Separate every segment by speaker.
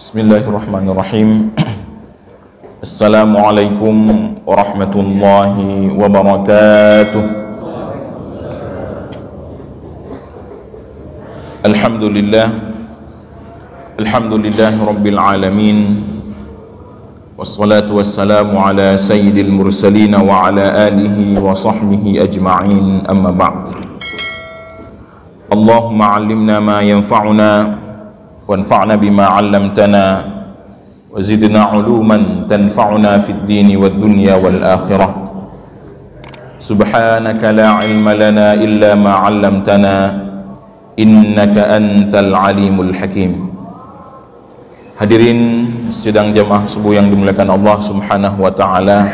Speaker 1: Bismillahirrahmanirrahim. Assalamualaikum warahmatullahi wabarakatuh. Alhamdulillahi rabbil alamin. Wassalatu wassalamu ala sayyidil mursalin wa ala alihi wa sahbihi ajma'in, amma ba'd. Allahumma 'allimna ma yanfa'una wanfa'na bima 'allamtana wa zidna 'uluman tanfa'una fid dini wad dunya wal akhirah. Subhanaka la 'ilma lana illa ma 'allamtana innaka antal alimul hakim. Hadirin sidang jamaah subuh yang dimuliakan Allah Subhanahu wa taala,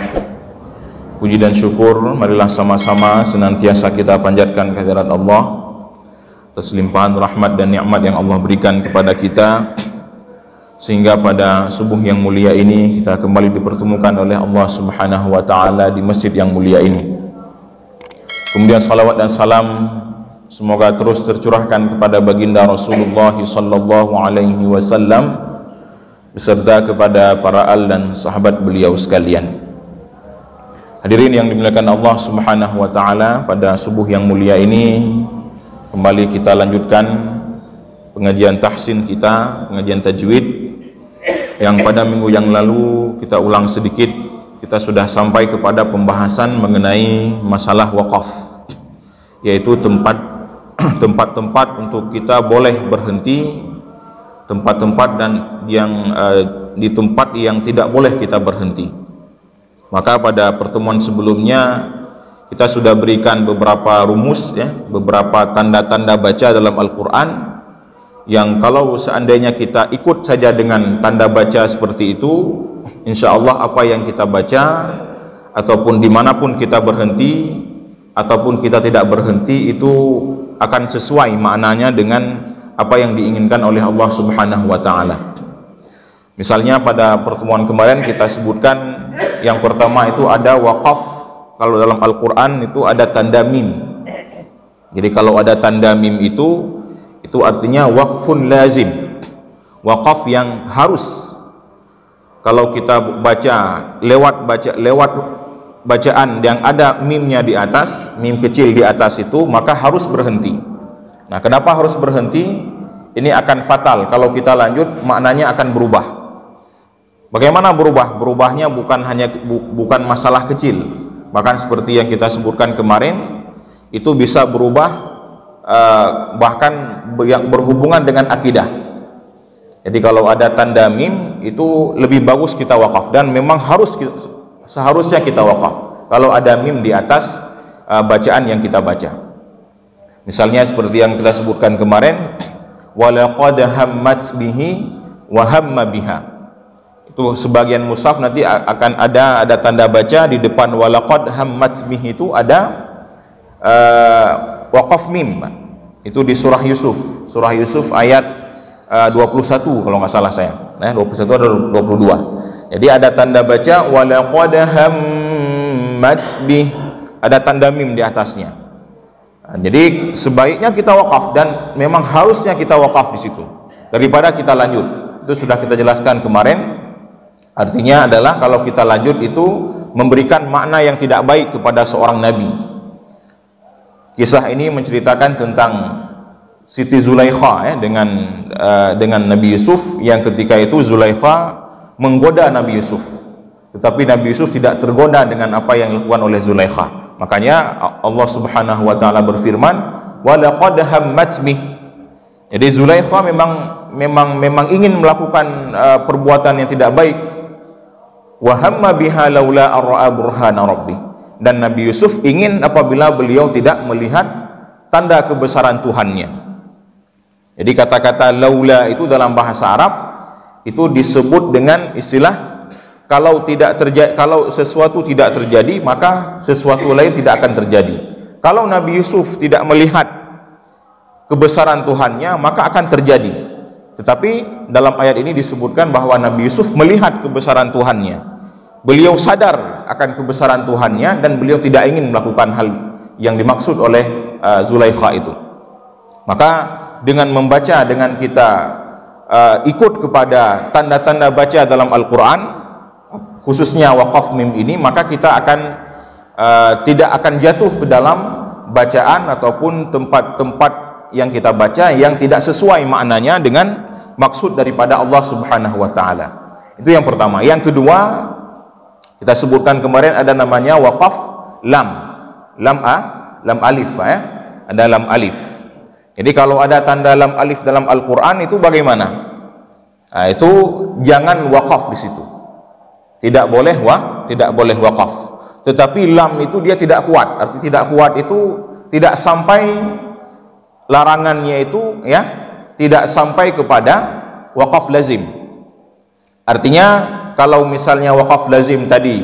Speaker 1: puji dan syukur marilah sama-sama senantiasa kita panjatkan kehadirat Allah atas limpahan rahmat dan nikmat yang Allah berikan kepada kita, sehingga pada subuh yang mulia ini kita kembali dipertemukan oleh Allah Subhanahu wa taala di masjid yang mulia ini. Kemudian salawat dan salam semoga terus tercurahkan kepada baginda Rasulullah sallallahu alaihi wasallam beserta kepada para al dan sahabat beliau sekalian. Hadirin yang dimuliakan Allah Subhanahu wa taala, pada subuh yang mulia ini kembali kita lanjutkan pengajian tahsin kita, pengajian tajwid yang pada minggu yang lalu kita ulang sedikit. Kita sudah sampai kepada pembahasan mengenai masalah wakaf, yaitu tempat-tempat untuk kita boleh berhenti, tempat-tempat dan yang di tempat yang tidak boleh kita berhenti. Maka pada pertemuan sebelumnya kita sudah berikan beberapa rumus, beberapa tanda-tanda baca dalam Al-Quran yang kalau seandainya kita ikut saja dengan tanda baca seperti itu, insya Allah apa yang kita baca ataupun dimanapun kita berhenti ataupun kita tidak berhenti itu akan sesuai maknanya dengan apa yang diinginkan oleh Allah Subhanahu wa ta'ala. Misalnya pada pertemuan kemarin kita sebutkan yang pertama itu ada waqaf. Kalau dalam Al-Quran itu ada tanda mim. Jadi kalau ada tanda mim itu artinya waqfun lazim, waqaf yang harus. Kalau kita baca lewat bacaan yang ada mimnya di atas, mim kecil di atas itu, maka harus berhenti. Nah, kenapa harus berhenti? Ini akan fatal kalau kita lanjut, maknanya akan berubah. Bagaimana berubah? Berubahnya bukan masalah kecil. Bahkan seperti yang kita sebutkan kemarin, itu bisa berubah bahkan yang berhubungan dengan akidah. Jadi kalau ada tanda mim itu lebih bagus kita wakaf, dan memang seharusnya kita wakaf kalau ada mim di atas bacaan yang kita baca. Misalnya seperti yang kita sebutkan kemarin, walaqad hammat bihi wa hamma biha. Itu sebagian mushaf nanti akan ada tanda baca di depan walaqad hammat bihi, itu ada waqaf mim. Itu di surah Yusuf ayat 21 kalau nggak salah saya, 21 atau 22. Jadi ada tanda baca walaqad hammat bih, ada tanda mim di atasnya. Nah, jadi sebaiknya kita wakaf, dan memang harusnya kita wakaf di situ daripada kita lanjut. Itu sudah kita jelaskan kemarin. Artinya adalah kalau kita lanjut itu memberikan makna yang tidak baik kepada seorang nabi. Kisah ini menceritakan tentang Siti Zulaikha dengan Nabi Yusuf, yang ketika itu Zulaikha menggoda Nabi Yusuf, tetapi Nabi Yusuf tidak tergoda dengan apa yang dilakukan oleh Zulaikha. Makanya Allah Subhanahu wa taala berfirman, walaqad hammat bih. Jadi Zulaikha memang ingin melakukan perbuatan yang tidak baik. Wa hamma biha laula ar-ra'a burhana rabbih. Dan Nabi Yusuf ingin apabila beliau tidak melihat tanda kebesaran Tuhannya. Jadi kata-kata laula itu dalam bahasa Arab itu disebut dengan istilah kalau sesuatu tidak terjadi, maka sesuatu lain tidak akan terjadi. Kalau Nabi Yusuf tidak melihat kebesaran Tuhannya, maka akan terjadi. Tetapi dalam ayat ini disebutkan bahwa Nabi Yusuf melihat kebesaran Tuhannya. Beliau sadar akan kebesaran Tuhannya, dan beliau tidak ingin melakukan hal yang dimaksud oleh Zulaikha itu. Maka dengan membaca, dengan kita ikut kepada tanda-tanda baca dalam Al-Quran, khususnya waqaf mim ini, maka kita akan tidak akan jatuh ke dalam bacaan ataupun tempat-tempat yang kita baca yang tidak sesuai maknanya dengan maksud daripada Allah Subhanahu wa taala. Itu yang pertama. Yang kedua, kita sebutkan kemarin ada namanya waqaf lam. Lam alif, Pak, ya. Ada lam alif. Jadi kalau ada tanda lam alif dalam Al-Qur'an itu bagaimana? Nah, itu jangan waqaf di situ. Tidak boleh waqaf. Tetapi lam itu dia tidak kuat. Arti tidak kuat itu tidak sampai larangannya itu, ya, tidak sampai kepada waqaf lazim. Artinya kalau misalnya waqaf lazim tadi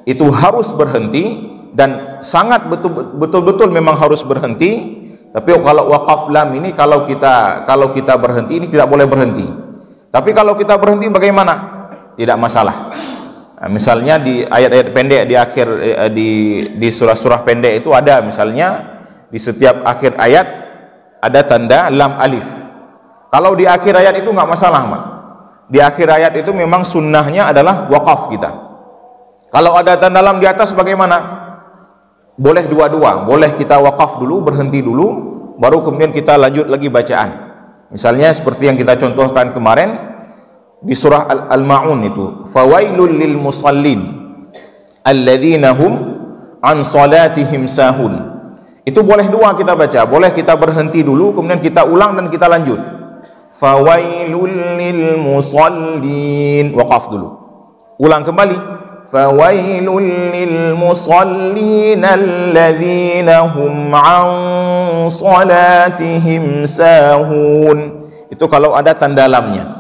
Speaker 1: itu harus berhenti dan sangat betul-betul memang harus berhenti, tapi kalau waqaf lam ini kalau kita berhenti ini tidak boleh berhenti. Tapi kalau kita berhenti bagaimana? Tidak masalah. Nah, misalnya di ayat-ayat pendek di akhir di surah-surah pendek itu ada misalnya di setiap akhir ayat ada tanda lam alif. Kalau di akhir ayat itu nggak masalah, Mak. Di akhir ayat itu memang sunnahnya adalah waqaf kita. Kalau ada tanda lam di atas bagaimana? Boleh dua-dua. Boleh kita waqaf dulu, berhenti dulu, baru kemudian kita lanjut lagi bacaan. Misalnya seperti yang kita contohkan kemarin di surah Al-Ma'un itu, fawailul lil musallin alladzina hum an salatihim sahun. Itu boleh dua kita baca, boleh kita berhenti dulu kemudian kita ulang dan kita lanjut. Fawailul lil musallin, waqaf dulu, ulang kembali, fawailul lil musallin alladzina hum an salatihim sahun. Itu kalau ada tanda lamnya.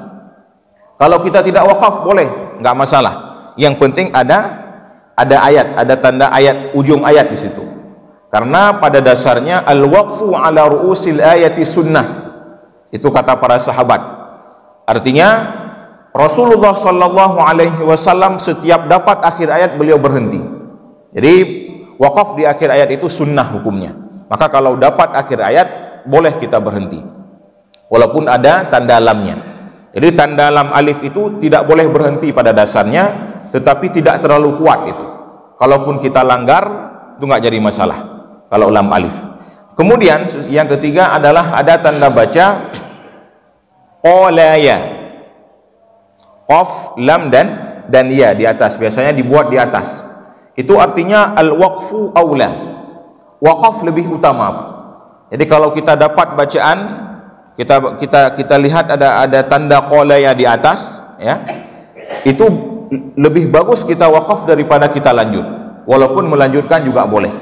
Speaker 1: Kalau kita tidak waqaf boleh, enggak masalah. Yang penting ada ayat, ada tanda ayat, ujung ayat di situ. Karena pada dasarnya al-waqfu ala ru'usil ayati sunnah. Itu kata para sahabat. Artinya Rasulullah sallallahu alaihi wasallam setiap dapat akhir ayat beliau berhenti. Jadi waqaf di akhir ayat itu sunnah hukumnya. Maka kalau dapat akhir ayat boleh kita berhenti. Walaupun ada tanda lamnya. Jadi tanda lam alif itu tidak boleh berhenti pada dasarnya, tetapi tidak terlalu kuat itu. Kalaupun kita langgar, itu nggak jadi masalah kalau lam alif. Kemudian yang ketiga adalah ada tanda baca qalaya. Qaf, lam dan ya di atas, biasanya dibuat di atas. Itu artinya al-waqfu aula. Waqaf lebih utama. Jadi kalau kita dapat bacaan, kita lihat ada tanda qalaya di atas, ya, itu lebih bagus kita waqaf daripada kita lanjut. Walaupun melanjutkan juga boleh.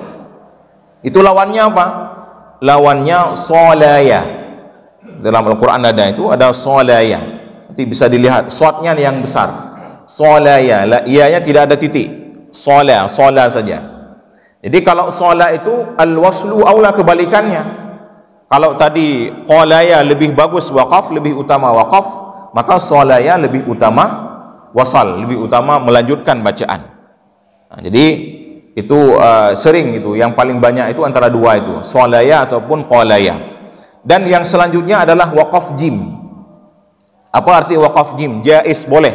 Speaker 1: Itu lawannya apa? Lawannya solaya. Dalam Al-Quran ada solaya. Nanti bisa dilihat shadnya yang besar, solaya, ianya tidak ada titik, sola saja. Jadi kalau sola itu al-waslu aula, kebalikannya. Kalau tadi qalaya lebih bagus waqaf, lebih utama waqaf, maka solaya lebih utama wasal, lebih utama melanjutkan bacaan. Nah, jadi itu sering itu, yang paling banyak itu antara dua itu, solaya ataupun qalaya. Dan yang selanjutnya adalah waqaf jim. Apa arti waqaf jim? Jaiz, boleh.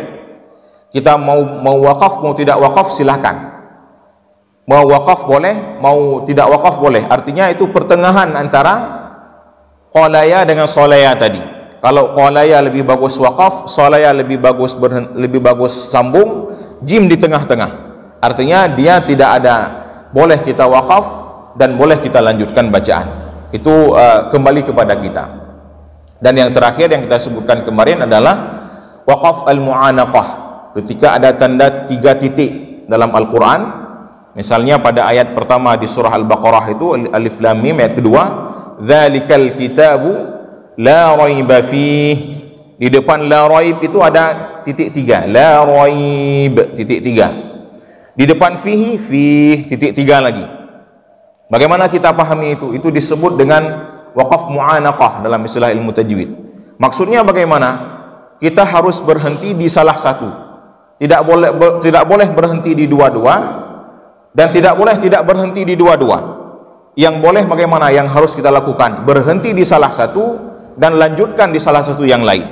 Speaker 1: Kita mau waqaf, mau tidak waqaf silahkan. Mau waqaf boleh, mau tidak waqaf boleh. Artinya itu pertengahan antara qalaya dengan solaya tadi. Kalau qalaya lebih bagus waqaf, solaya lebih bagus sambung, jim di tengah-tengah. Artinya dia tidak ada, boleh kita waqaf dan boleh kita lanjutkan bacaan. Itu kembali kepada kita. Dan yang terakhir yang kita sebutkan kemarin adalah waqaf al-mu'anaqah. Ketika ada tanda 3 titik dalam Al-Quran, misalnya pada ayat pertama di surah Al-Baqarah itu alif lam mim, ayat kedua dzalikal kitabu la raiba fih. Di depan la raib itu ada titik 3, la raib titik 3. Di depan fihi, fih titik 3 lagi. Bagaimana kita pahami itu? Itu disebut dengan waqaf mu'anaqah dalam istilah ilmu tajwid. Maksudnya bagaimana? Kita harus berhenti di salah satu. Tidak boleh berhenti di dua-dua, dan tidak boleh tidak berhenti di dua-dua. Yang boleh bagaimana? Yang harus kita lakukan berhenti di salah satu dan lanjutkan di salah satu yang lain.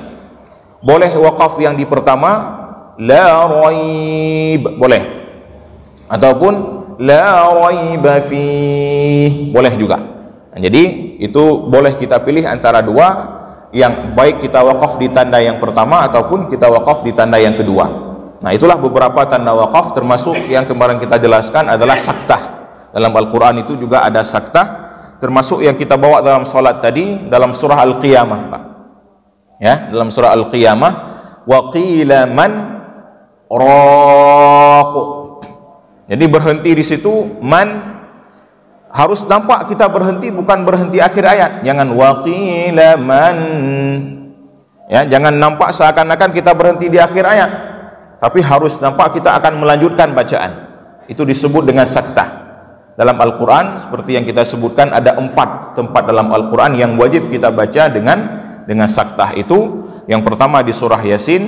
Speaker 1: Boleh waqaf yang di pertama la raib, boleh, ataupun la raiba fih, boleh juga. Jadi itu boleh kita pilih antara dua, yang baik kita waqaf di tanda yang pertama ataupun kita waqaf di tanda yang kedua. Nah, itulah beberapa tanda waqaf, termasuk yang kemarin kita jelaskan adalah saktah. Dalam Al-Quran itu juga ada saktah, termasuk yang kita bawa dalam salat tadi dalam surah Al-Qiyamah, Pak. Ya, dalam surah Al-Qiyamah, wa qila man raq. Jadi berhenti di situ, man harus nampak kita berhenti, bukan berhenti akhir ayat. Jangan wa qila man, ya, jangan nampak seakan-akan kita berhenti di akhir ayat, tapi harus nampak kita akan melanjutkan bacaan. Itu disebut dengan saktah. Dalam Al-Quran, seperti yang kita sebutkan, ada 4 tempat dalam Al-Quran yang wajib kita baca dengan saktah itu. Yang pertama di surah Yasin,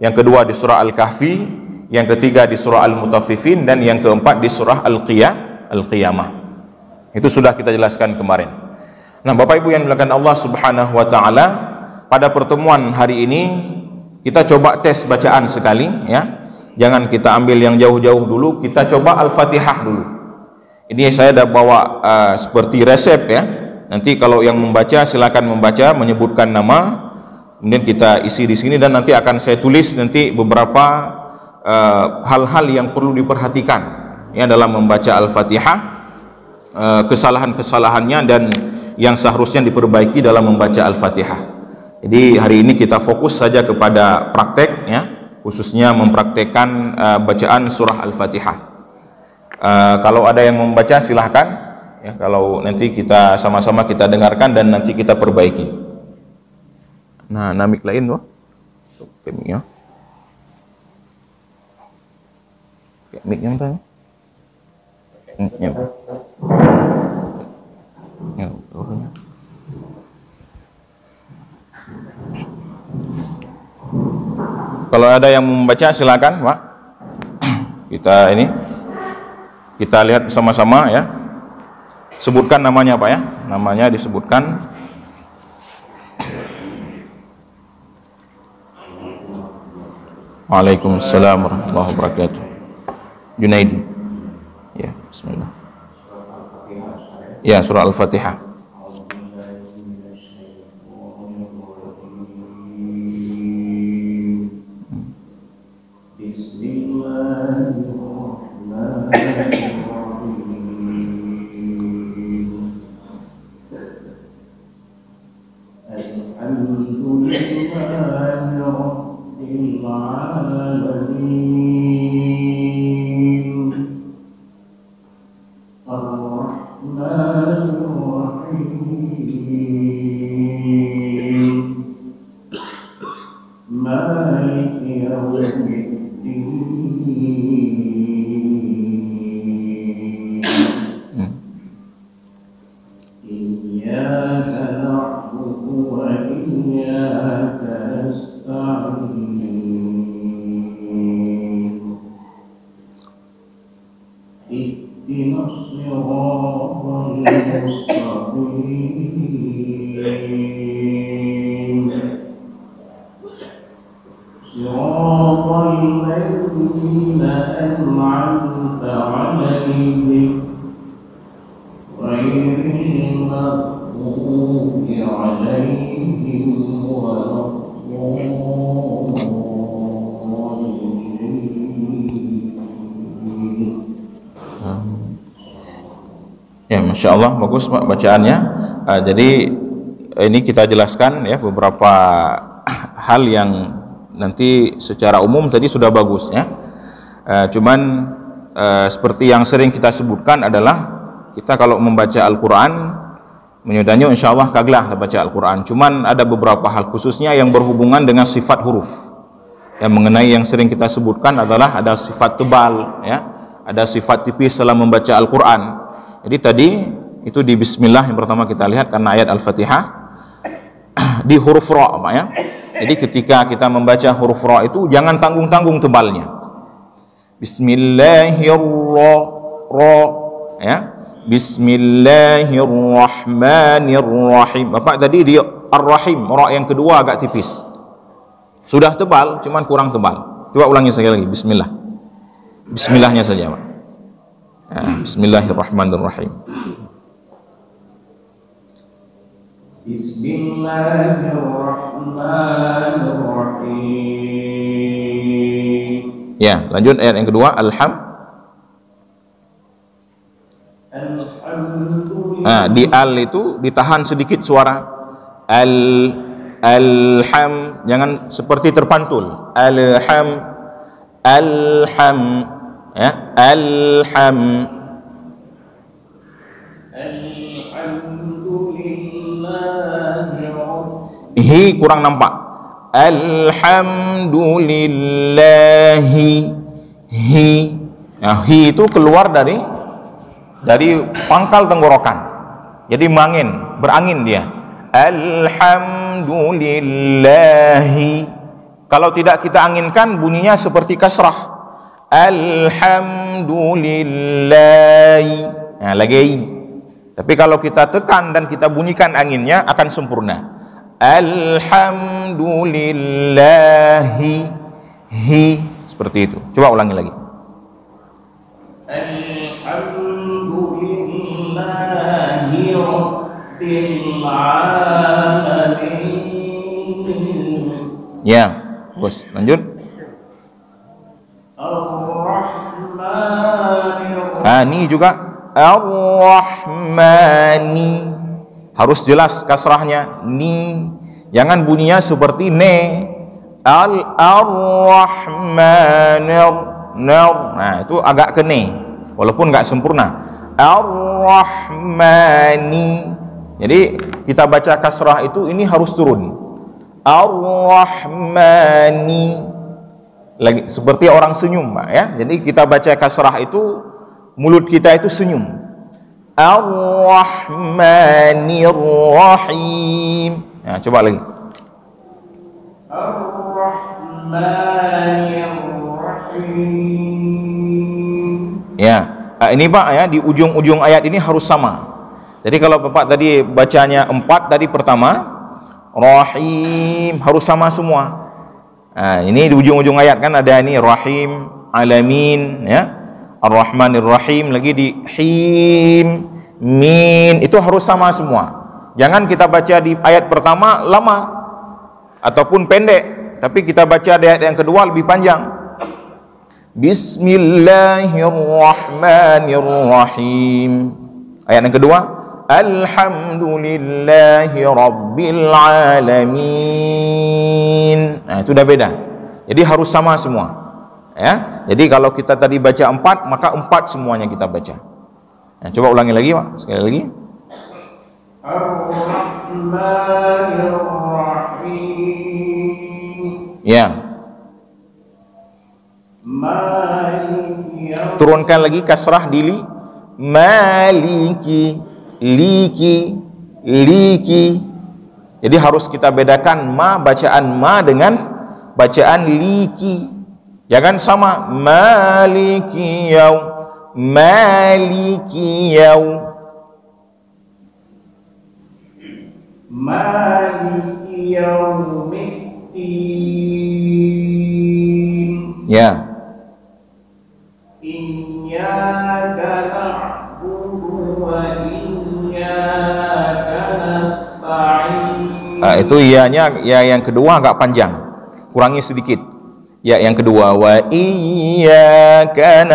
Speaker 1: yang kedua di surah Al-Kahfi, yang ketiga di surah Al-Mutaffifin, dan yang keempat di surah Al-Qiyamah. Itu sudah kita jelaskan kemarin. Nah, Bapak Ibu yang dimuliakan Allah Subhanahu wa taala, pada pertemuan hari ini kita coba tes bacaan sekali, ya. Jangan kita ambil yang jauh-jauh dulu, kita coba Al-Fatihah dulu. Ini saya dah bawa seperti resep, ya. Nanti kalau yang membaca silakan membaca, menyebutkan nama, kemudian kita isi di sini, dan nanti akan saya tulis nanti beberapa hal-hal yang perlu diperhatikan, ya, dalam membaca Al-Fatihah, kesalahan-kesalahannya dan yang seharusnya diperbaiki dalam membaca Al-Fatihah. Jadi hari ini kita fokus saja kepada praktek, ya, khususnya mempraktekkan bacaan surah Al-Fatihah. Kalau ada yang membaca silahkan, ya, kalau nanti kita sama-sama kita dengarkan dan nanti kita perbaiki. Nah, namik lain loh, miknya, miknya apa? Ya, kalau ada yang membaca silakan, Pak. Kita lihat bersama-sama, ya. Sebutkan namanya, Pak, ya. Namanya disebutkan. Waalaikumsalam warahmatullahi wabarakatuh. Junaidi. Ya, bismillah. Ya, surah Al-Fatihah. Ya, Masya Allah, bagus Pak bacaannya. Jadi ini kita jelaskan, ya, beberapa hal yang nanti secara umum tadi sudah bagus, ya. Cuman seperti yang sering kita sebutkan adalah kita kalau membaca Al-Quran menyudahnya insya Allah kaglah baca Al-Quran. Cuman ada beberapa hal khususnya yang berhubungan dengan sifat huruf. Yang mengenai yang sering kita sebutkan adalah ada sifat tebal, ya, ada sifat tipis dalam membaca Al-Quran. Jadi tadi itu di Bismillah yang pertama kita lihat karena ayat Al-Fatihah di huruf ra, Pak, ya. Jadi ketika kita membaca huruf ra itu jangan tanggung-tanggung tebalnya. Bismillahirrahmanirrahim, ya. Bismillahirrahmanirrahim. Bapak tadi di Ar-Rahim, ra yang kedua agak tipis. Sudah tebal, cuman kurang tebal. Coba ulangi sekali lagi. Bismillah. Bismillahnya saja, Pak. Bismillahirrahmanirrahim.
Speaker 2: Bismillahirrahmanirrahim.
Speaker 1: Ya, lanjut ayat yang kedua. Alhamdulillah. Di al itu ditahan sedikit suara. Alham, jangan seperti terpantul. Alham, ya, alham. Hi kurang nampak. Alhamdulillahi. Hi. Nah, hi itu keluar dari pangkal tenggorokan. Jadi berangin dia. Alhamdulillahi. Kalau tidak kita anginkan, bunyinya seperti kasrah. Alhamdulillahi. Nah, lagi. Tapi kalau kita tekan dan kita bunyikan anginnya, akan sempurna. Alhamdulillahi. Hi. Seperti itu. Coba ulangi lagi.
Speaker 2: Alhamdulillahi Rabbil alamin.
Speaker 1: Ya, bos, lanjut. Ini juga Ar-Rahmani. Harus jelas kasrahnya. Ni. Jangan bunyinya seperti ne. Ar-Rahmanir. Nah, itu agak ke ne, walaupun nggak sempurna. Ar-Rahmani. Jadi kita baca kasrah itu ini harus turun. Ar-Rahmani. Lagi seperti orang senyum, Pak, ya. Jadi kita baca kasrah itu mulut kita itu senyum. Ar-Rahmanir Rahim. Nah, coba lagi.
Speaker 2: Ar-Rahmanir Rahim.
Speaker 1: Ya, ini Pak, ya, di ujung-ujung ayat ini harus sama. Jadi kalau Bapak tadi bacanya 4 tadi pertama, Rahim harus sama semua. Nah, ini di ujung-ujung ayat kan ada ini Rahim, Alamin, ya. Ar-Rahmanir Rahim, lagi di Him, Min, itu harus sama semua. Jangan kita baca di ayat pertama lama ataupun pendek, tapi kita baca di ayat yang kedua lebih panjang. Bismillahirrahmanirrahim. Ayat yang kedua, Alhamdulillahi Rabbil alamin. Nah, itu udah beda. Jadi harus sama semua. Ya. Jadi kalau kita tadi baca 4, maka 4 semuanya kita baca. Nah, coba ulangi lagi, Pak. Sekali lagi.
Speaker 2: Ar-Rahmanir-Rahim.
Speaker 1: Ya. Turunkan lagi kasrah di li. Maliki, liki, liki. Jadi harus kita bedakan bacaan ma dengan bacaan liki. Jangan sama maliki yaum, maliki yaum,
Speaker 2: maliki yaumiddin.
Speaker 1: Ya.
Speaker 2: Iyyaka na'budu wa iyyaka nasta'in.
Speaker 1: Itu ya yang kedua agak panjang. Kurangi sedikit. Ya yang kedua, wa iyyaka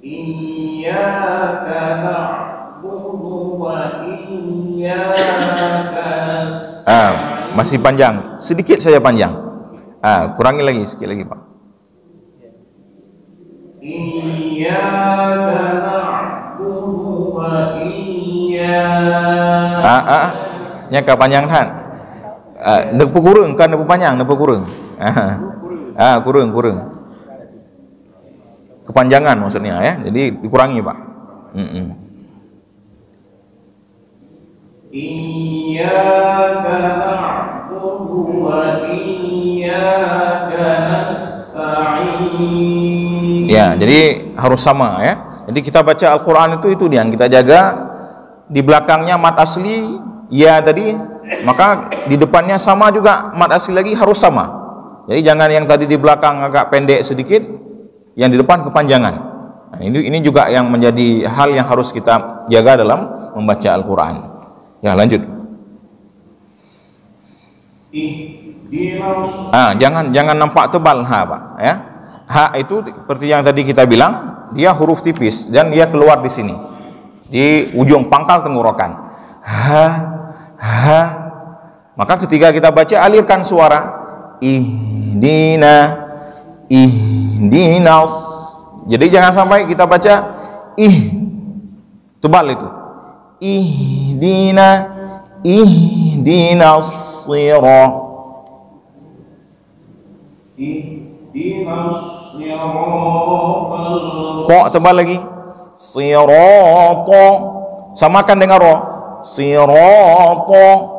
Speaker 2: iyyaka na'budu wa iyyaka nasta'in.
Speaker 1: Masih panjang, sedikit saja panjang. Kurangi lagi sedikit lagi, Pak.
Speaker 2: Iyyaka na'budu wa iyyaka.
Speaker 1: Nya kepanjangan. Nepu kurung kan nepu panjang, nepu kurung. Kurung. Kepanjangan maksudnya, ya. Jadi dikurangi, Pak.
Speaker 2: Iyyaka na'budu wa iyyaka nasta'in.
Speaker 1: Ya, jadi harus sama, ya. Jadi kita baca Al-Qur'an itu yang kita jaga. Di belakangnya mat asli, ya tadi, maka di depannya sama juga mad asli lagi harus sama. Jadi jangan yang tadi di belakang agak pendek sedikit, yang di depan kepanjangan. Nah, ini juga yang menjadi hal yang harus kita jaga dalam membaca Al-Quran. Ya, lanjut. Jangan nampak tebal ha, Pak, ya. Ha itu seperti yang tadi kita bilang, dia huruf tipis dan dia keluar di sini, di ujung pangkal tenggorokan. Ha. Maka ketika kita baca, alirkan suara. Ihdinas. Jadi jangan sampai kita baca tebal itu. Ihdinas sirah. Kok tebal lagi. Sirata. Samakan dengan ro. Sirata.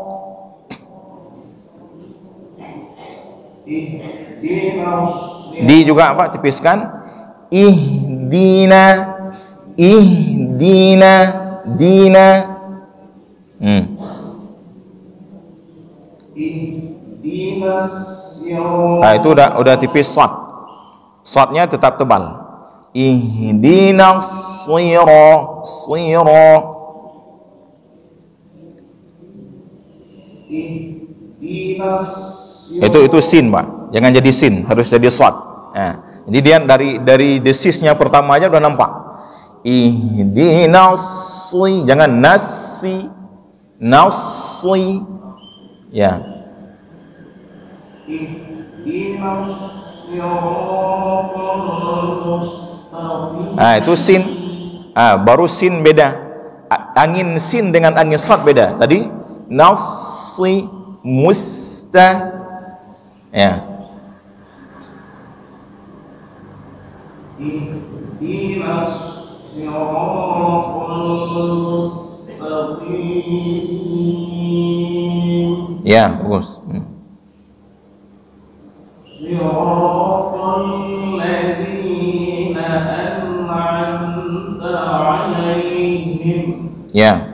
Speaker 1: Di juga apa? Tipiskan. Ihdina. Dina. Nah, itu udah tipis shot. Shotnya tetap tebal. Ihdinas sira. Itu sin, Pak. Jangan jadi sin, harus jadi shot. Nah, jadi dia dari desisnya pertama aja udah nampak. Ihdinas, jangan nasi. Ya. Nah, itu sin. Baru sin beda. Angin sin dengan angin shot beda. Tadi nasi musta. Ya. Ya, bagus. Ya.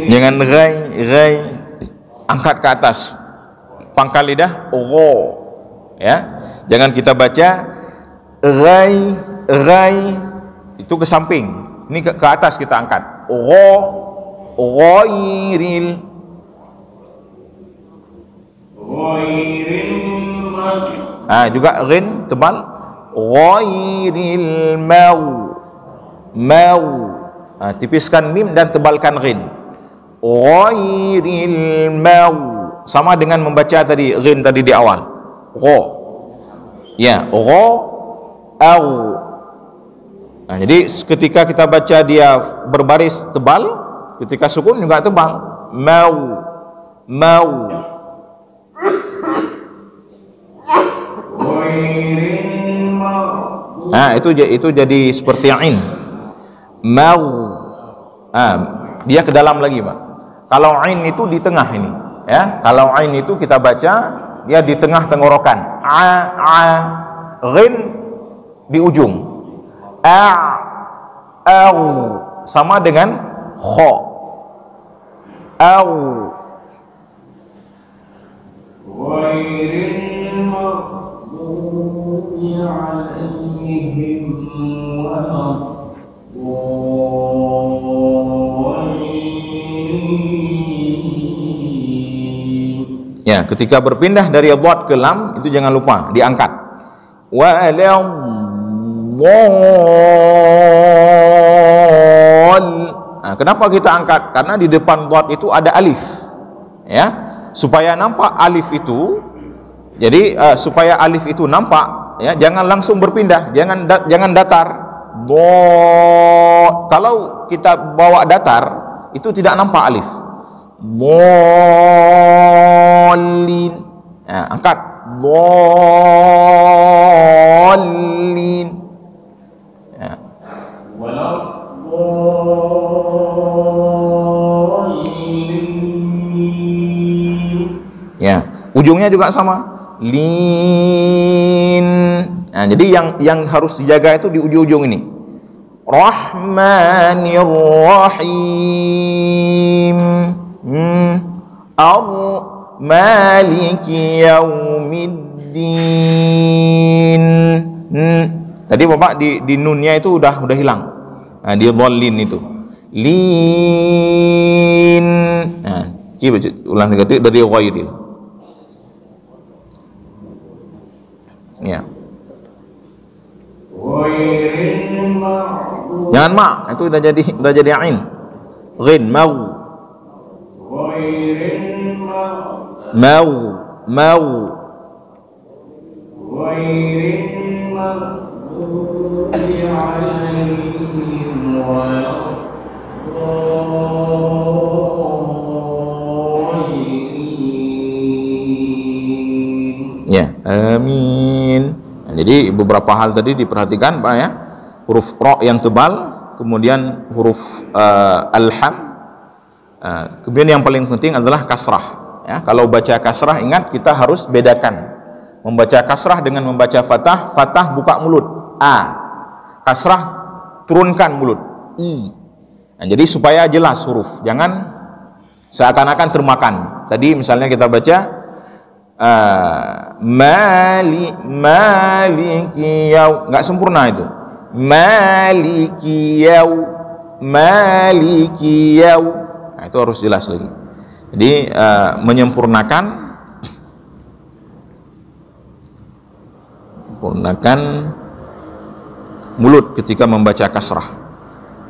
Speaker 1: Jangan ghai angkat ke atas. Pangkal lidah gho. Ya. Jangan kita baca ghai itu ke samping. Ini ke atas kita angkat. Ghairil. Juga ghin tebal. Ghairil mau. Tipiskan mim dan tebalkan ghin. Ghairil mau. Sama dengan membaca tadi ghin tadi di awal. Gho. Ya, gho au. Jadi ketika kita baca dia berbaris tebal, ketika sukun juga tebal. Mau. Itu jadi seperti ain. Mau. Dia ke dalam lagi, Pak. Kalau ain itu di tengah ini, ya. Kalau ain itu kita baca dia di tengah tenggorokan. Ghin di ujung. Au sama dengan kho. Au. Ghairil maghdubi alaihim waladdallin. Ya, ketika berpindah dari dhad ke lam itu jangan lupa diangkat. Kenapa kita angkat? Karena di depan dhad itu ada alif, ya, supaya nampak alif itu. Jadi supaya alif itu nampak, ya, jangan langsung berpindah, jangan datar. Kalau kita bawa datar itu tidak nampak alif. Dhalin. Angkat. Dhalin. Ya, ujungnya juga sama. Lin. Jadi yang harus dijaga itu di ujung-ujung ini. Rahmanir Rahim. Maliki Yaumiddin. Tadi Bapak di nunnya itu udah hilang. Nah, di dhallin itu. Lin. Nah, coba ulang tiga kali dari ghairil. Ya. Jangan ma, itu udah jadi ain. Ghin mau. Mau. Ya, amin. Nah, jadi beberapa hal tadi diperhatikan Pak ya. Huruf ra yang tebal, kemudian huruf alham. Kemudian yang paling penting adalah kasrah. Ya, kalau baca kasrah ingat kita harus bedakan. Membaca kasrah dengan membaca fathah. Fathah buka mulut a. Kasrah turunkan mulut i. Nah, jadi supaya jelas huruf, jangan seakan-akan termakan. Tadi misalnya kita baca maliki yaum, nggak sempurna itu. Maliki yaum. Nah, itu harus jelas lagi. Jadi menyempurnakan mulut ketika membaca kasrah.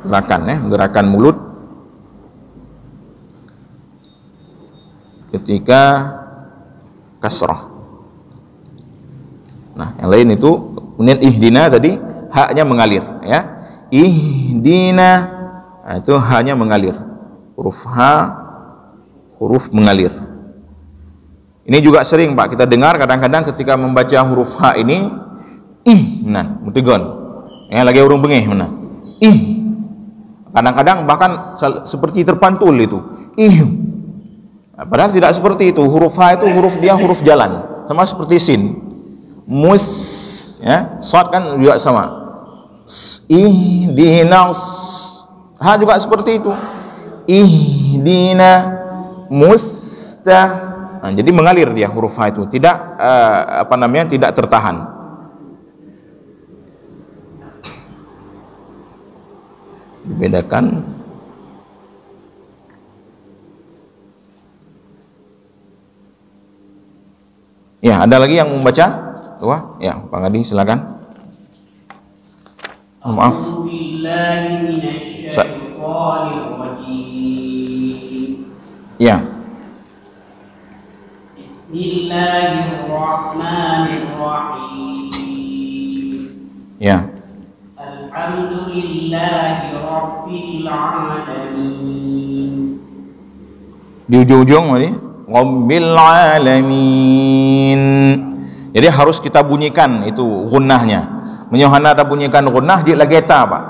Speaker 1: Gerakan mulut ketika kasrah. Nah, yang lain itu kemudian ihdina tadi haknya mengalir ya. Ihdina, nah, itu haknya mengalir. Huruf H, huruf mengalir. Ini juga sering Pak kita dengar kadang-kadang ketika membaca huruf H ini nah, mutigon. Ya, lagi urung bengih mana. Kadang-kadang bahkan seperti terpantul itu. Nah, padahal tidak seperti itu. Huruf H itu huruf jalan, sama seperti sin. Mus ya, shad kan juga sama. Ihdinas. H juga seperti itu. Ihdina Nah, jadi mengalir dia huruf H itu, tidak tidak tertahan. Dibedakan. Ya, ada lagi yang membaca? Wah, ya, Pak Ngadi silakan. Maaf. Ya.
Speaker 2: Bismillahirrahmanirrahim.
Speaker 1: Ya.
Speaker 2: Alhamdulillahirabbil alamin.
Speaker 1: Di ujung-ujung tadi Rabbil alamin. Jadi harus kita bunyikan itu gunnahnya. Menyohana ada bunyikan gunnah di lageta Pak.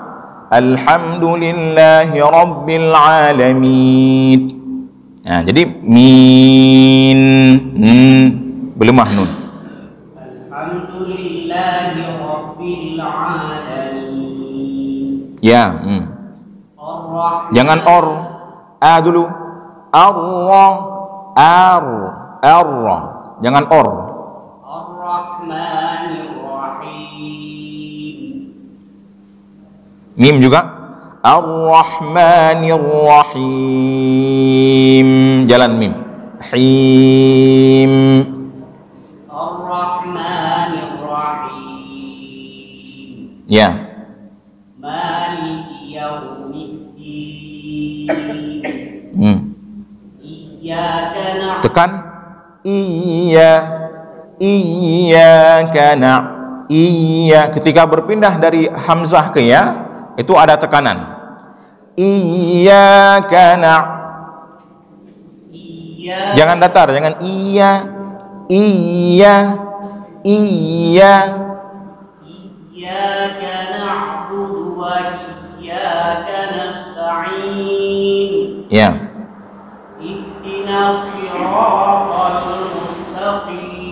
Speaker 1: Alhamdulillahi rabbil alamin. Nah, jadi min belemah nun.
Speaker 2: Alhamdulillahi rabbil alamin.
Speaker 1: Ya, jangan or, a dulu. Jangan or.
Speaker 2: Ar-Rahmanir-Rahim.
Speaker 1: Mim juga. Ar-Rahmanir-Rahim. Jalan mim. Him.
Speaker 2: Ar-Rahmanir-Rahim.
Speaker 1: Ya.
Speaker 2: Maliki Yaumiddin. Iyyaka na'budu.
Speaker 1: Tekan. Iyyaka na'budu. Ketika berpindah dari hamzah ke ya, itu ada tekanan. Iyyaka na'budu. Jangan datar, jangan Iyyaka
Speaker 2: na'budu wa iyyaka nasta'in.
Speaker 1: Ya.
Speaker 2: Ihdinas siratal mustaqim.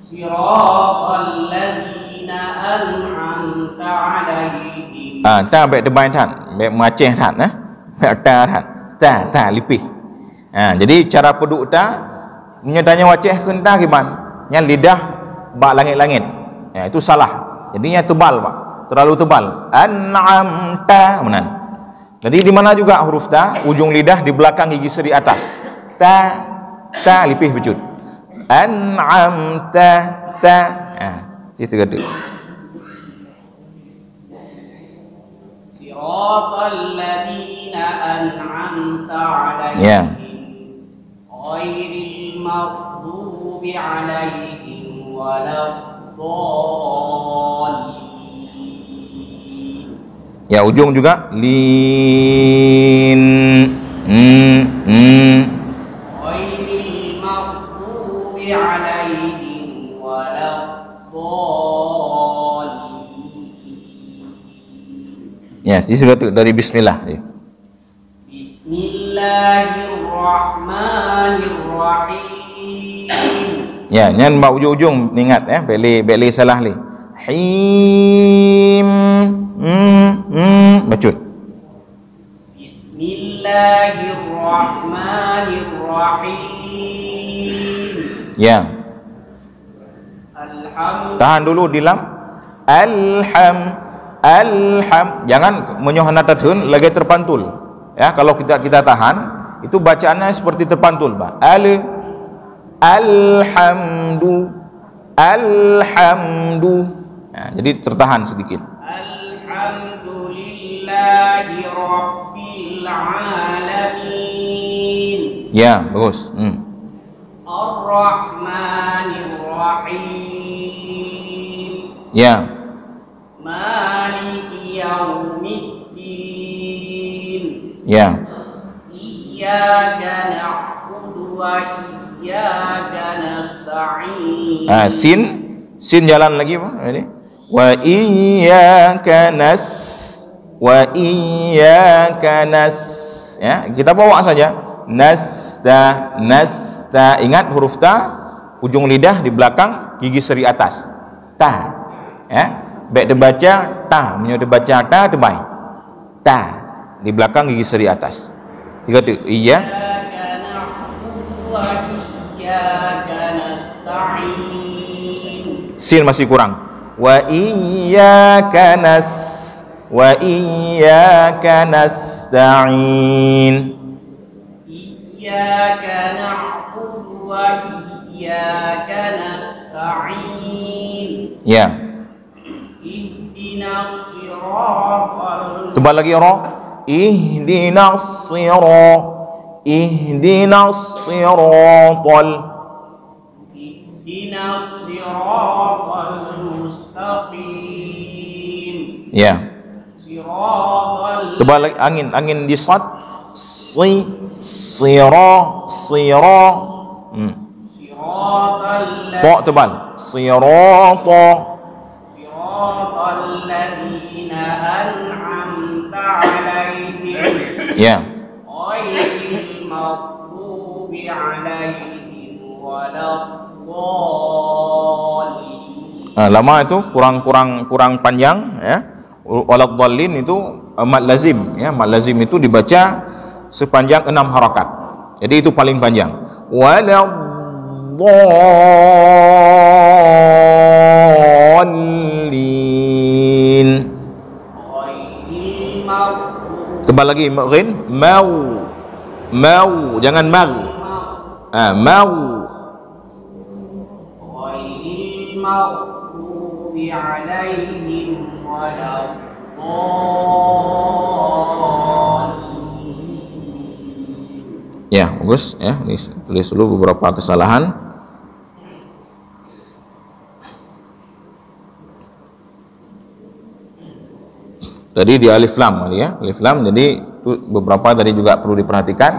Speaker 2: Siratal ladzina an'amta 'alaihim
Speaker 1: ta baik tebai tan, baik maceh tan baik ta tan. Ta lipih. Jadi cara peduk ta menyedanya waceh kenta kiban. Yang lidah bak langit-langit. Itu salah. Jadinya tebal Pak. Terlalu tebal. An'amta menan. Jadi di mana juga huruf ta, ujung lidah di belakang gigi seri atas. Ta lipih becut. An'amta ta. Itu gede.
Speaker 2: Siratal ladzina an'amta 'alaihim.
Speaker 1: Ya.
Speaker 2: Ghairil maghdubi 'alaihim waladdallin.
Speaker 1: Ya, ujung juga lin.
Speaker 2: Ghairil maghdubi 'alaihim waladdallin.
Speaker 1: Ya, jadi dari bismillah.
Speaker 2: Bismillahirrahmanirrahim.
Speaker 1: Ya, nyan bau ujung-ujung ingat beli salah li. Him. Bacut.
Speaker 2: Bismillahirrahmanirrahim.
Speaker 1: Ya. Tahan dulu di lam. Jangan menyohanatatun lagi terpantul. Ya, kalau kita tahan, itu bacaannya seperti terpantul, Pak. Alhamdu. Ya, jadi tertahan sedikit.
Speaker 2: Alhamdulillahi rabbil alamin.
Speaker 1: Ya, bagus.
Speaker 2: Ar-Rahmanir-Rahim.
Speaker 1: Ya.
Speaker 2: Maliki yaumiddin.
Speaker 1: Ya.
Speaker 2: Iyyaka na'budu wa iyyaka nasta'in.
Speaker 1: Sin jalan lagi Pak. Ini. Wa iyyaka nas. Ya, kita bawa saja. Nasta. Ingat huruf ta, ujung lidah di belakang gigi seri atas. Ta. Ya. Baik terbaca ta, menyo terbaca ta tebai. Ta di belakang gigi seri atas. Tiga tu. Iya. Sin masih kurang. Wa iyyaka nasta'in.
Speaker 2: Iyyaka na'budu wa iyyaka nasta'in.
Speaker 1: Ya. Tebal lagi ra. Ihdinas siratal. Ihdinas siratal mustaqim. Ya. Tebal lagi angin di sad. Siratal. Pok tebal. Siratal. Alladzina an'amta 'alaihim. Ya. Ghairil maghdubi 'alaihim waladdallin. Lama itu kurang panjang ya. Waladdallin itu mad lazim ya. Mad lazim itu dibaca sepanjang 6 harakat. Jadi itu paling panjang. Waladdallin. Tebal lagi rin. Mau. Jangan mar. Mau. Ghairil maghdubi 'alaihim waladdallin. Ya, bagus ya. Ini tulis dulu beberapa kesalahan. Tadi di alif lam ya, alif lam, jadi itu beberapa tadi juga perlu diperhatikan.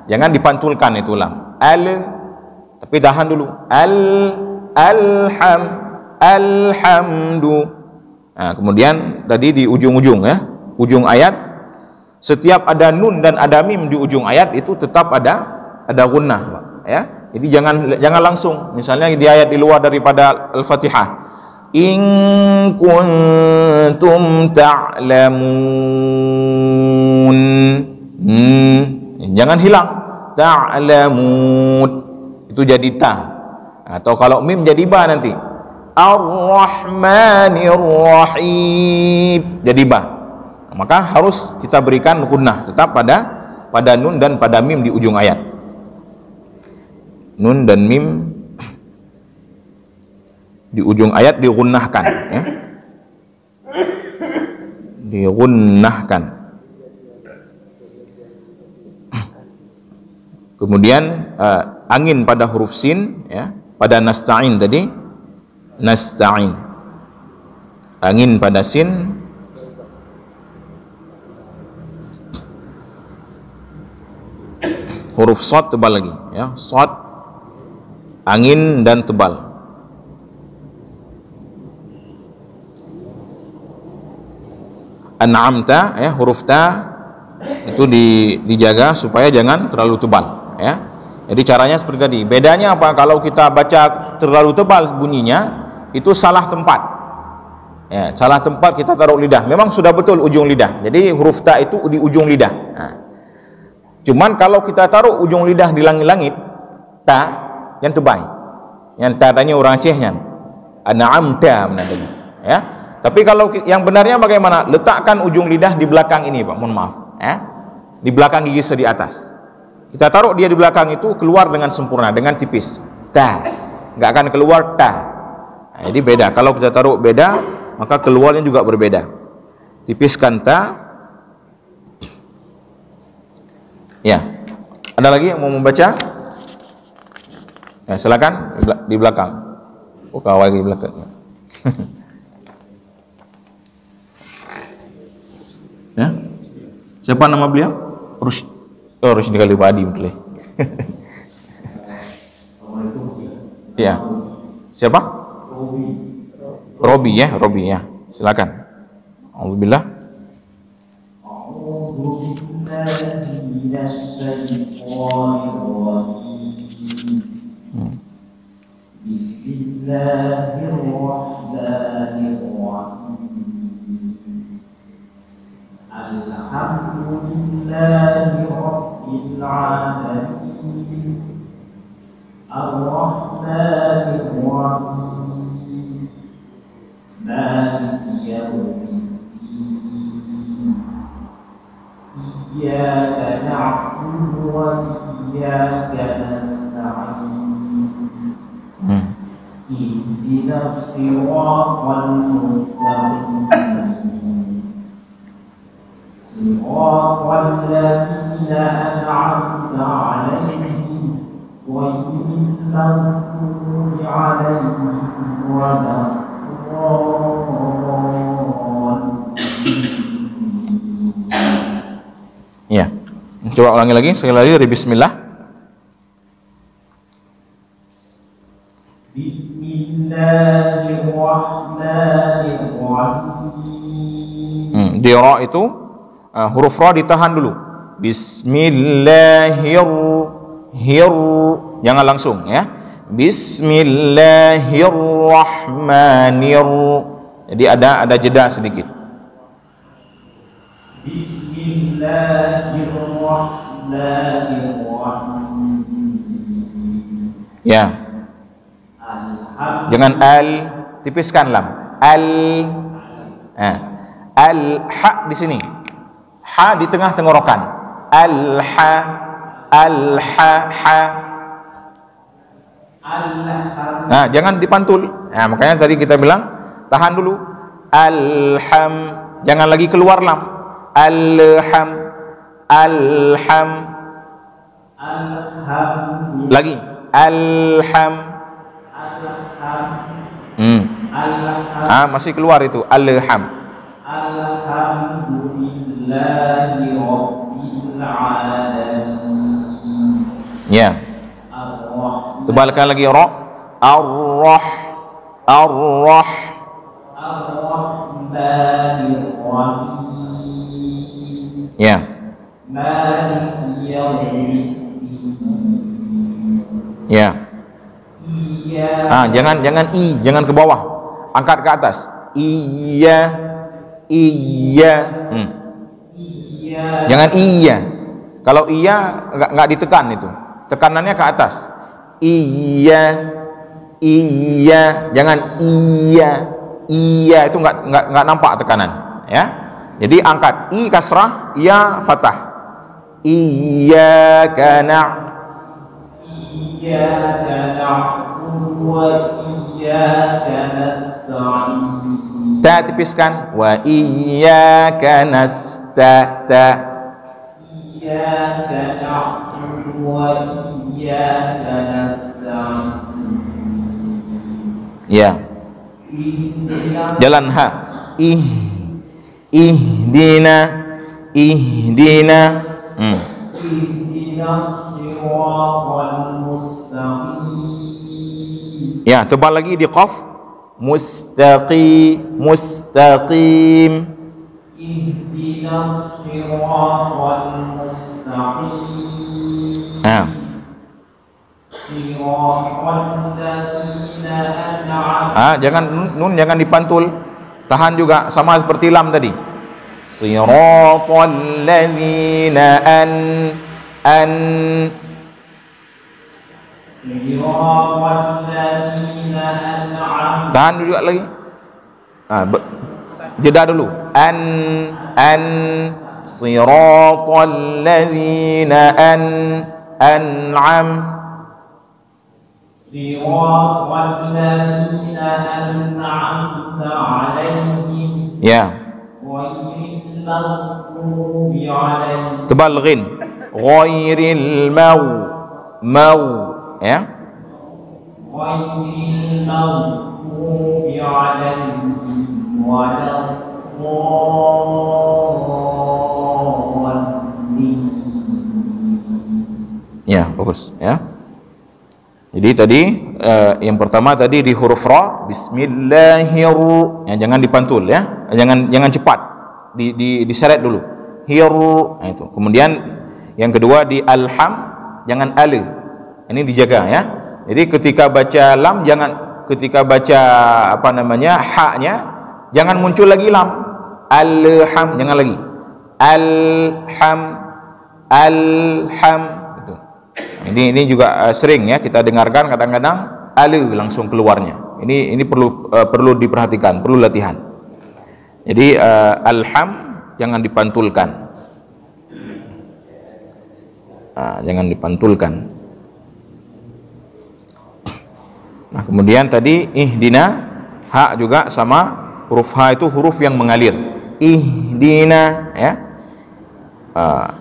Speaker 1: Jangan dipantulkan itu lam. Tapi tahan dulu. Alhamdu. Nah, kemudian tadi di ujung-ujung ya, ujung ayat, setiap ada nun dan ada mim di ujung ayat itu tetap ada gunnah ya. Jadi jangan langsung. Misalnya di ayat di luar daripada Al-Fatihah, In kuntum ta'lamun. Jangan hilang. Ta'lamun. Itu jadi ta. Atau kalau mim jadi ba nanti. Ar-Rahmanir Rahim. Jadi ba. Maka harus kita berikan gunnah tetap pada nun dan pada mim di ujung ayat. Nun dan mim di ujung ayat digunnahkan, ya. Digunnahkan. Kemudian angin pada huruf sin, ya, pada nasta'in tadi, nasta'in. Angin pada sin. Huruf shad tebal lagi, ya, shad, angin dan tebal. An'amta, ya, huruf ta itu dijaga supaya jangan terlalu tebal, ya. Jadi caranya seperti tadi. Bedanya apa? Kalau kita baca terlalu tebal bunyinya, itu salah tempat. Ya, salah tempat kita taruh lidah. Memang sudah betul ujung lidah. Jadi huruf ta itu di ujung lidah. Nah, cuman kalau kita taruh ujung lidah di langit-langit, ta yang tebal. Yang tanya orang Acehnya. An'amta menandanya, ya. Tapi kalau yang benarnya bagaimana? Letakkan ujung lidah di belakang ini, Pak. Mohon maaf, ya. Di belakang gigi di atas. Kita taruh dia di belakang itu keluar dengan sempurna, dengan tipis. Ta. Enggak akan keluar ta. Nah, jadi beda. Kalau kita taruh beda, maka keluarnya juga berbeda. Tipiskan ta. Ya. Ada lagi yang mau membaca? Ya, silakan di belakang. Oh, kawai di belakang. Ya. Siapa nama beliau? Rusdi kali Padi betul ya. Iya. Siapa? Robi ya, Robi ya. Silakan. Alhamdulillah.
Speaker 3: Alhamdulillahi Rabbil Alamin Ar-Rahmanir Rahim Maliki Yawmiddin Iyyaka na'budu wa iyyaka nasta'in Ihdinas siratal mustaqim صراط الذين أنعمت عليهم غير المغضوب عليهم ولا الضالين.
Speaker 1: Ya, coba ulangi lagi sekali lagi dari Bismillah.
Speaker 3: Bismillahirrahmanirrahim.
Speaker 1: Di ra itu huruf ra ditahan dulu. Jangan langsung, ya. Jadi ada jeda sedikit.
Speaker 3: Bismillahirrahmanirrahim.
Speaker 1: Ya. Jangan al, tipiskan lam. Al ha di sini. Ha di tengah tenggorokan. Al ha ha. Nah, jangan dipantul. Nah, makanya tadi kita bilang tahan dulu. Alham, jangan lagi keluar lam. Alham. Lagi. Alham. Masih keluar itu. Alham.
Speaker 3: Alhamdulillahi Rabbil Alamin.
Speaker 1: Ya. Tebalkan lagi ra. Ar-Rahmanir
Speaker 3: Rahim.
Speaker 1: Ya.
Speaker 3: Maliki Yawmiddin.
Speaker 1: Ya. Jangan i, jangan ke bawah. angkat ke atas. Iya, iya. Jangan iya. Kalau iya enggak ditekan itu. Tekanannya ke atas. Iya, iya. Jangan iya, iya itu enggak nampak tekanan, ya. Jadi angkat i kasrah, ya fathah. Iyyaka na'budu wa iyyaka nasta'in. Ta tipiskan. Wa iyyaka
Speaker 3: Iyyaka na'budu wa iyyaka nasta'in.
Speaker 1: Ya. Jalan ha. Ihdina.
Speaker 3: Ihdinas siratal mustaqim.
Speaker 1: Ya, tebal lagi di qaf. Mustaqim.
Speaker 3: Ihdinas siratal mustaqim. Siratal ladzina an'amta.
Speaker 1: Jangan nun jangan dipantul. Tahan juga sama seperti lam tadi. Siratal ladzina tahan juga lagi. Jeda dulu. Siratal ladzina an'am.
Speaker 3: Siratal ladzina an'amta 'alaihim.
Speaker 1: Ya.
Speaker 3: Ghairil maghdubi 'alaihim.
Speaker 1: Tebal ghin. Ghairil ya.
Speaker 3: Ghairil maghdubi 'alaihim waladdallin.
Speaker 1: Ya, bagus ya. Jadi tadi yang pertama tadi di huruf ra, bismillahirrahmanirrahim. Jangan dipantul ya. Jangan cepat. Diseret dulu. Nah, itu. Kemudian yang kedua di alham, jangan ale. Ini dijaga ya. Jadi ketika baca lam ketika baca ha-nya jangan muncul lagi lam. Alham, jangan lagi. Alham. Itu. Ini juga sering ya kita dengarkan kadang-kadang langsung keluarnya. Ini perlu diperhatikan, perlu latihan. Jadi alham jangan dipantulkan. Jangan dipantulkan. Nah, kemudian tadi ihdina, ha juga sama, huruf ha itu huruf yang mengalir. Ihdina ya.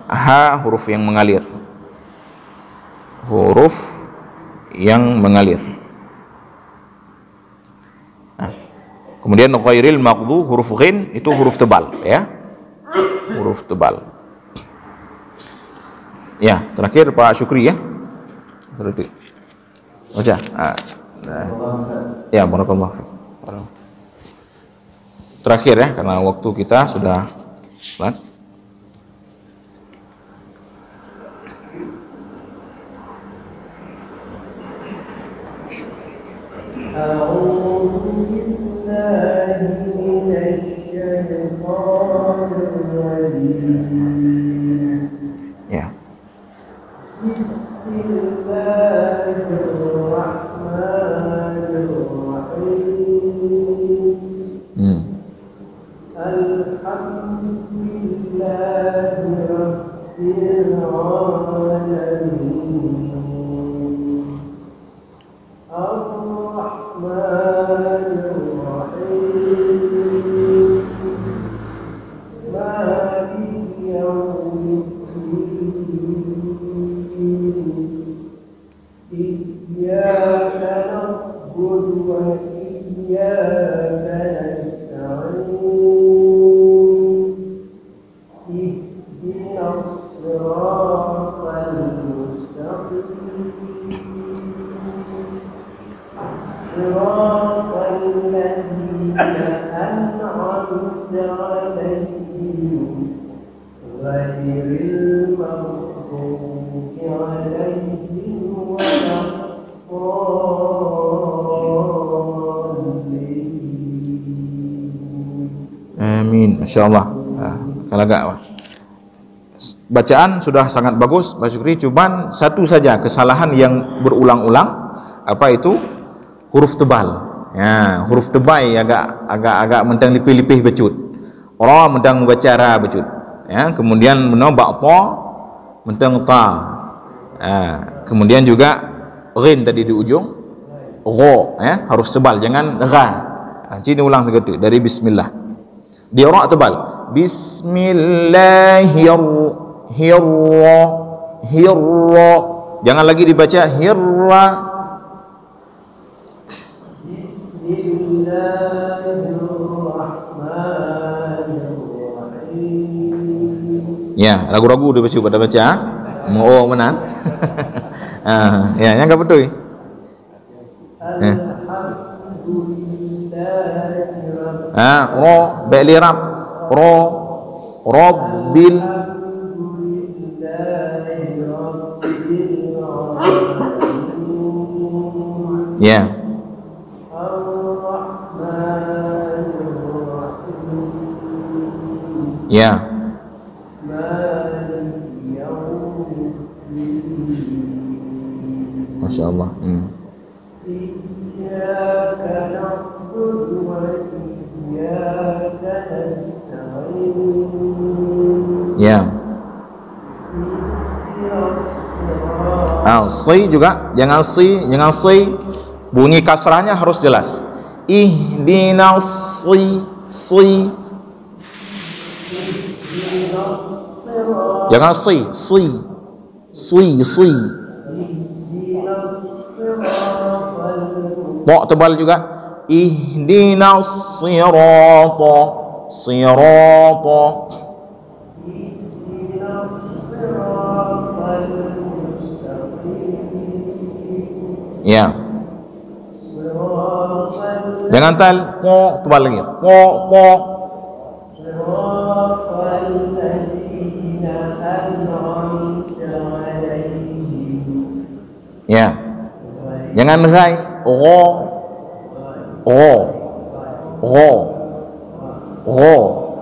Speaker 1: Ha huruf yang mengalir. Huruf yang mengalir. Nah, kemudian ghairil maghdu, huruf ghin itu huruf tebal ya. Huruf tebal. Ya, terakhir Pak Syukri ya. Berarti. Baca. Ya, barakallahu fiik. Terakhir ya, karena waktu kita sudah lambat. Ya. insyaallah. Kalau agak bacaan sudah sangat bagus Pak Syukri, cuman satu saja kesalahan yang berulang-ulang, apa itu? Huruf tebal. Ya, huruf tebal agak mentang lipih-lipih becut. Orang mentang membaca ra becut. Ya, kemudian menambah ta mentang ta. Kemudian juga ghin tadi di ujung gho, ya, harus tebal, jangan ra. Ini ulang segitu dari bismillah. Dia ra tebal. Bismillahirrahmanirrahim. Jangan lagi dibaca hirra. Ya, ragu-ragu dia pada baca. Mau mana? Ya, yang enggak betul. Ro ba'li rab. Ro rabbil. Ya. Ya. Masya Allah. Ya. Si juga jangan si bunyi kasrahnya harus jelas. Ihdinas si. Jangan si. Tok tebal juga. Ihdinas sirata. Ya. Jangan tal ko tebal lagi. Ko. Ya. Jangan ghai. Gho.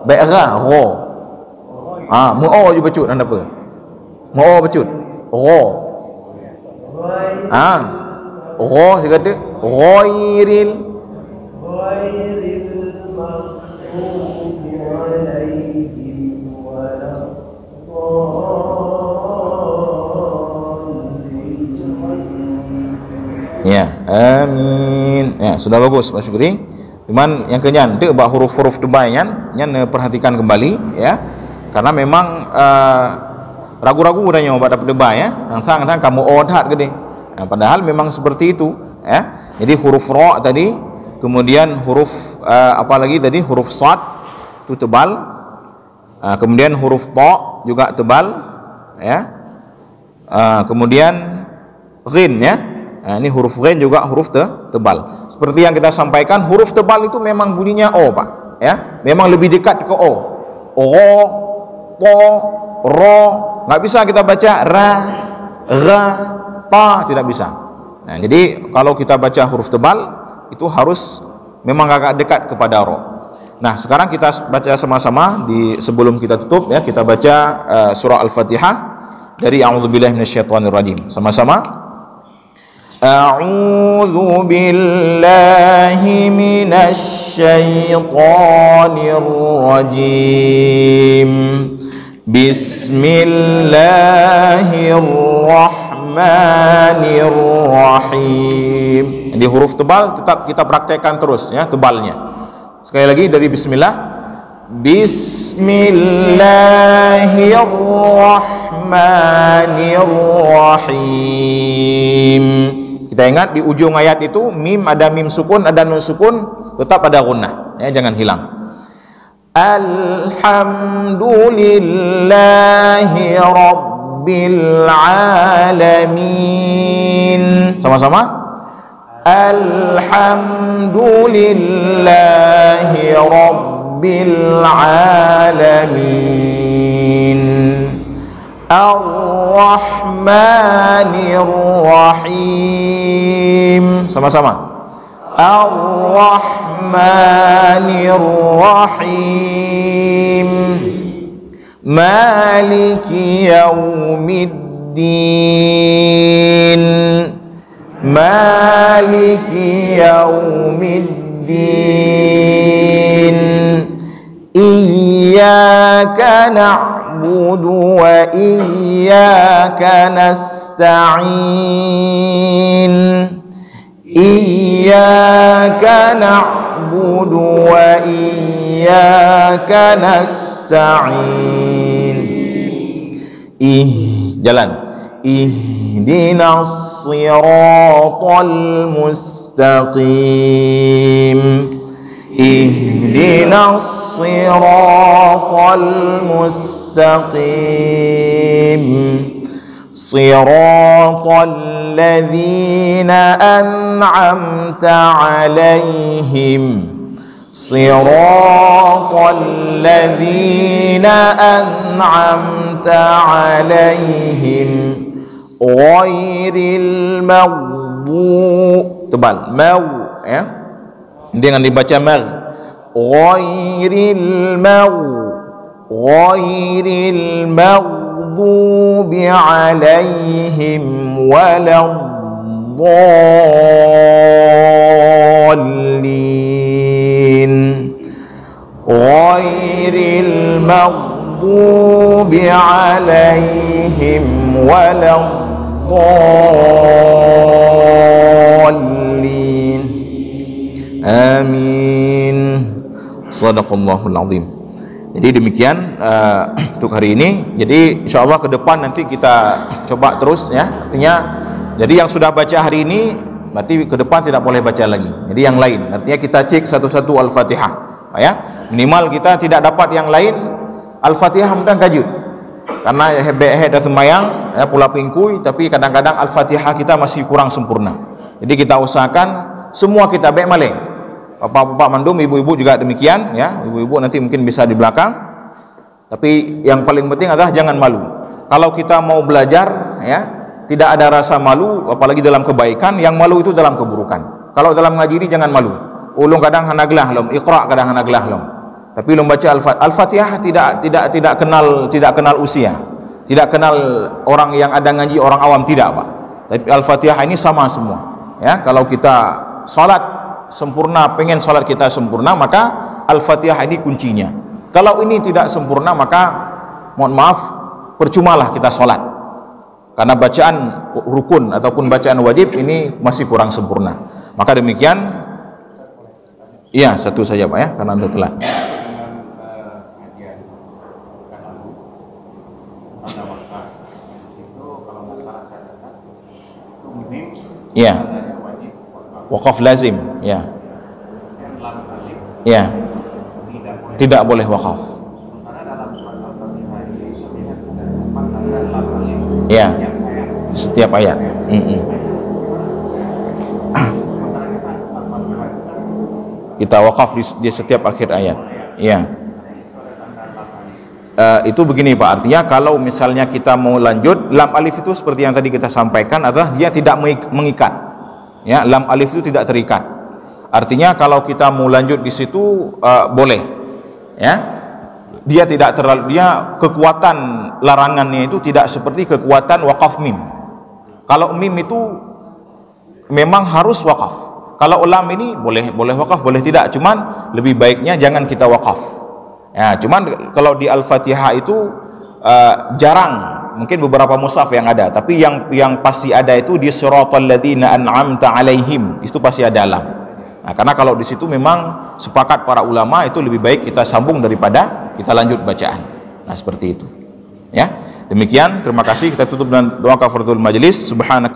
Speaker 1: Ba'ra gho. Mu'o je bacut anda apa? Mu'o bacut. Gho. Gho saya kata ghairil ya, amin. Ya, sudah bagus Pak Syukri. Cuman yang kenyan dia buat huruf-huruf tebal nyan perhatikan kembali ya. Karena memang ragu-ragu udahnya buat dapat tebal ya. Nang kamu odhat gede. Padahal memang seperti itu ya. Jadi huruf ra tadi, kemudian huruf apa lagi tadi? Huruf sad itu tebal. Kemudian huruf ta juga tebal ya. Kemudian ghin ya. Ini huruf ghin juga huruf tebal. Seperti yang kita sampaikan, huruf tebal itu memang bunyinya o, Pak. Ya, memang lebih dekat ke o. To, ro, nggak bisa kita baca ra, ta, tidak bisa. Nah, jadi kalau kita baca huruf tebal itu harus memang agak dekat kepada ro. Nah, sekarang kita baca sama-sama sebelum kita tutup ya, kita baca surah Al-Fatihah dari A'udzubillahi minasyaitonirrajim. Sama-sama. A'udzu billahi minasyaitonir rajim. Bismillahirrahmanirrahim. Di huruf tebal tetap kita praktekkan terus ya, tebalnya. Sekali lagi dari bismillah. Bismillahirrahmanirrahim. Kita ingat di ujung ayat itu mim ada mim sukun, ada nun sukun, tetap ada gunnah ya, jangan hilang. Alhamdulillahi rabbil alamin. Sama-sama. Alhamdulillahi rabbil alamin. Ar-Rahmanir Rahim. Sama-sama. Ar-Rahmanir Rahim. Maliki yaumiddin. Maliki yaumiddin. Iyyaka na'budu wa iyyaka nasta'in. Iyyaka na'budu wa iyyaka nasta'in. Jalan. Ihdinas siratal mustaqim. Ihdinas siratal mustaqim. Siratal ladzina an'amta 'alaihim. Siratal ladzina an'amta 'alaihim ghairil maghdubi. Tebal mau ya. Dengan dibaca mag. Ghairil maghdubi 'alaihim waladdallin. Ghairil maghdubi 'alaihim waladdallin. Amin. Shadaqallahul azim. Jadi demikian untuk hari ini. Jadi insyaallah ke depan nanti kita coba terus ya. Artinya jadi yang sudah baca hari ini berarti ke depan tidak boleh baca lagi. Jadi yang lain. Artinya kita cek satu-satu Al-Fatihah, ya. Minimal kita tidak dapat yang lain Al-Fatihah mudah kajut. Karena hebeh dan semayang ya, pula pingkui, tapi kadang-kadang Al-Fatihah kita masih kurang sempurna. Jadi kita usahakan semua kita baik malih. Bapak-bapak mandum, ibu-ibu juga demikian ya. Ibu-ibu nanti mungkin bisa di belakang. Tapi yang paling penting adalah jangan malu. Kalau kita mau belajar ya, tidak ada rasa malu, apalagi dalam kebaikan. Yang malu itu dalam keburukan. Kalau dalam ngaji ini jangan malu. Ulung kadang hanaglah lom, Iqra kadang hanaglah lom. Tapi ulung baca Al-Fatihah tidak kenal usia. Tidak kenal orang yang ada ngaji, orang awam tidak, Pak. Tapi Al-Fatihah ini sama semua. Ya, kalau kita salat sempurna, pengen salat kita sempurna, maka Al-Fatihah ini kuncinya. Kalau ini tidak sempurna, maka mohon maaf, percumalah kita salat. Karena bacaan rukun ataupun bacaan wajib ini masih kurang sempurna. Maka demikian. Iya, satu saja Pak ya, karena Anda telat. Iya. Wakaf lazim, ya. Ya. Tidak boleh wakaf. Ya. Setiap ayat. Kita wakaf di setiap akhir ayat. Ya. Itu begini Pak, artinya kalau misalnya kita mau lanjut, lam alif itu seperti yang tadi kita sampaikan adalah dia tidak mengikat. Ya, lam alif itu tidak terikat. Artinya kalau kita mau lanjut di situ boleh. Ya. Dia tidak terlalu, dia kekuatan larangannya itu tidak seperti kekuatan wakaf mim. Kalau mim itu memang harus wakaf. Kalau lam ini boleh wakaf, boleh tidak. Cuman lebih baiknya jangan kita wakaf. Ya, cuman kalau di Al-Fatihah itu jarang. Mungkin beberapa mushaf yang ada, tapi yang pasti ada itu di siratal ladzina an'amta 'alaihim, itu pasti ada lam. Nah, karena kalau di situ memang sepakat para ulama itu lebih baik kita sambung daripada kita lanjut bacaan. Nah, seperti itu. Ya. Demikian, terima kasih. Kita tutup dengan doa kafaratul majelis. Subhanaka